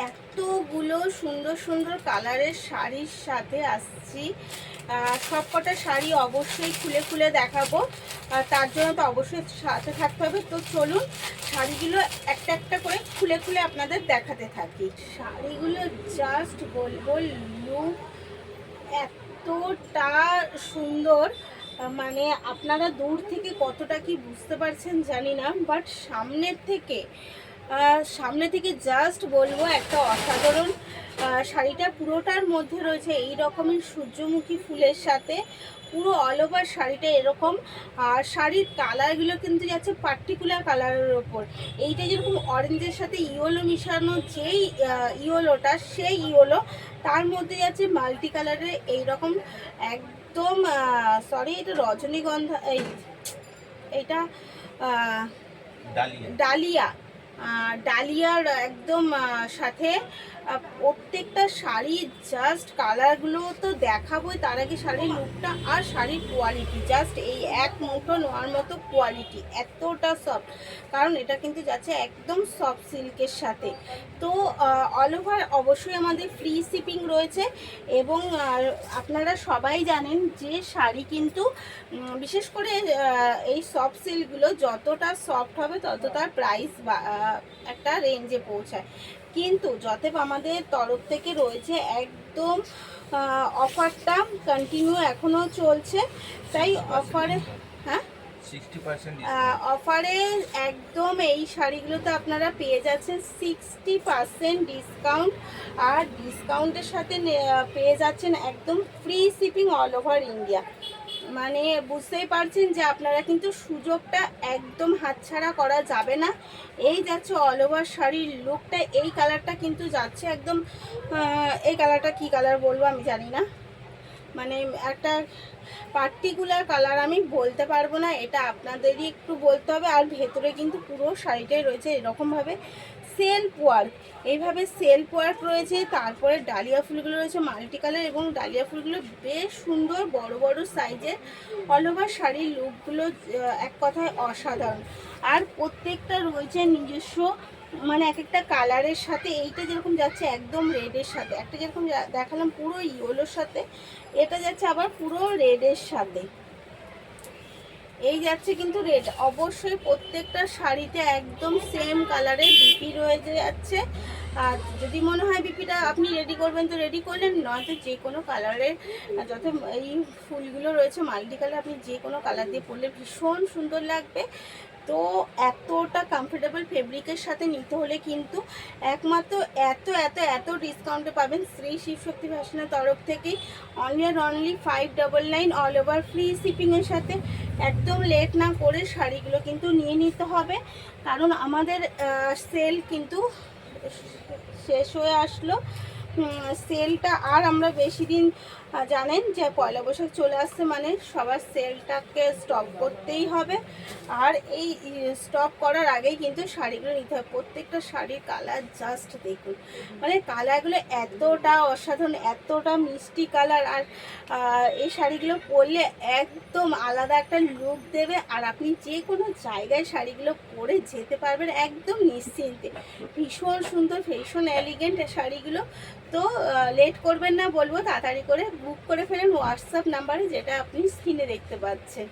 এতগুলো সুন্দর সুন্দর কালারের শাড়ির সাথে আসছি। সব কটা শাড়ি অবশ্যই খুলে খুলে দেখাবো, আর তার জন্য তো অবশ্যই সাথে থাকতে হবে। তো চলুন শাড়িগুলো একটা একটা করে খুলে খুলে আপনাদের দেখাতে থাকি। শাড়িগুলো জাস্ট বলবো লুক এতটা সুন্দর, মানে আপনারা দূর থেকে কতটা কি বুঝতে পারছেন জানি না, বাট সামনে থেকে জাস্ট বলবো একটা অসাধারণ। শাড়িটা পুরোটার মধ্যে রয়েছে এই রকমের সূর্যমুখী ফুলের সাথে, পুরো অল ওভার শাড়িটা এরকম। আর শাড়ির কালারগুলো কিন্তু যাচ্ছে পার্টিকুলার কালারের ওপর। এইটা যেরকম অরেঞ্জের সাথে ইয়েলো মিশানো, যেই ইয়েলোটা সেই ইয়েলো, তার মধ্যে যাচ্ছে মাল্টি কালারের এইরকম একদম। সরি, এটা রজনীগন্ধা, এইটা ডালিয়া, ডালিয়ার একদম সাথে প্রত্যেকটা শাড়ি জাস্ট কালারগুলো তো দেখাবোই, তার আগে শাড়ির লুকটা আর শাড়ির কোয়ালিটি জাস্ট এই এক মুঠো নেওয়ার মতো কোয়ালিটি, এতটা সফট। কারণ এটা কিন্তু যাচ্ছে একদম সফট সিল্কের সাথে। তো অল ওভার অবশ্যই আমাদের ফ্রি শিপিং রয়েছে। এবং আপনারা সবাই জানেন যে শাড়ি কিন্তু বিশেষ করে এই সফট সিল্কগুলো যতটা সফট হবে তত তার প্রাইস একটা রেঞ্জে পৌঁছায়। কিন্তু যতএব আমাদের তরফ থেকে রয়েছে একদম অফারটা কন্টিনিউ এখনও চলছে, তাই অফারে অফারে একদম এই শাড়িগুলোতে আপনারা পেয়ে যাচ্ছেন 60% ডিসকাউন্ট। আর ডিসকাউন্টের সাথে পেয়ে যাচ্ছেন একদম free shipping all over India. মানে বুঝতেই পারছেন যে আপনারা কিন্তু সুযোগটা একদম হাতছাড়া করা যাবে না। এই যাচ্ছে অল ওভার শাড়ির লুকটা, এই কালারটা কিন্তু যাচ্ছে একদম, এই কালারটা কি কালার বলবো আমি জানি না, মানে একটা পার্টিকুলার কালার আমি বলতে পারবো না, এটা আপনাদেরই একটু বলতে হবে। আর ভেতরে কিন্তু পুরো শাড়িটাই রয়েছে এরকমভাবে সেলফ ওয়ার্ক, এইভাবে সেলফ ওয়ার্ক রয়েছে। তারপরে ডালিয়া ফুলগুলো রয়েছে মাল্টি কালার, এবং ডালিয়া ফুলগুলো বেশ সুন্দর বড় বড় সাইজের। অল ওভার শাড়ির লুকগুলো এক কথায় অসাধারণ। আর প্রত্যেকটা রয়েছে নিজস্ব, মানে এক একটা কালারের সাথে। এইটা যেরকম যাচ্ছে একদম রেডের সাথে, একটা যেরকম দেখালাম পুরো ইয়েলোর সাথে, এটা যাচ্ছে আবার পুরো রেডের সাথে। এই যাচ্ছে কিন্তু রেড। অবশ্যই প্রত্যেকটা শাড়িতে একদম সেম কালারের বিপি রয়ে যাচ্ছে। আর যদি মনে হয় বিপিটা আপনি রেডি করবেন তো রেডি করলেন, নয়তো যে কোনো কালারের, যত এই ফুলগুলো রয়েছে মাল্টি কালার, আপনি যে কোনো কালার দিয়ে পরলে ভীষণ সুন্দর লাগবে। তো এতটা কমফোর্টেবল ফেব্রিকের সাথে নিতে হলে কিন্তু একমাত্র এত এত এত ডিসকাউন্টে পাবেন শ্রী শিবশক্তি ফ্যাশনের তরফ থেকেই। অনলি আর অনলি 599 অল ওভার ফ্রি শিপিংয়ের সাথে। একদম লেট না করে শাড়িগুলো কিন্তু নিয়ে নিতে হবে, কারণ আমাদের সেল কিন্তু শেষ হয়ে আসলো। সেলটা আর আমরা বেশি দিন, জানেন যে পয়লা বৈশাখ চলে আসছে, মানে সবার সেলটাকে স্টপ করতেই হবে। আর এই স্টপ করার আগেই কিন্তু শাড়িগুলো নিতে হবে। প্রত্যেকটা শাড়ির কালার জাস্ট দেখুন, মানে কালারগুলো এতটা অসাধারণ, এতটা মিষ্টি কালার। আর এই শাড়িগুলো পরলে একদম আলাদা একটা লুক দেবে, আর আপনি যে কোনো জায়গায় শাড়িগুলো পরে যেতে পারবেন একদম নিশ্চিন্তে। ভীষণ সুন্দর, ভীষণ এলিগেন্ট শাড়িগুলো। তো লেট করবেন না, বলবো তাড়াতাড়ি করে বুক করে ফেলেন হোয়াটসঅ্যাপ নাম্বারে, যেটা আপনি স্ক্রিনে দেখতে পাচ্ছেন।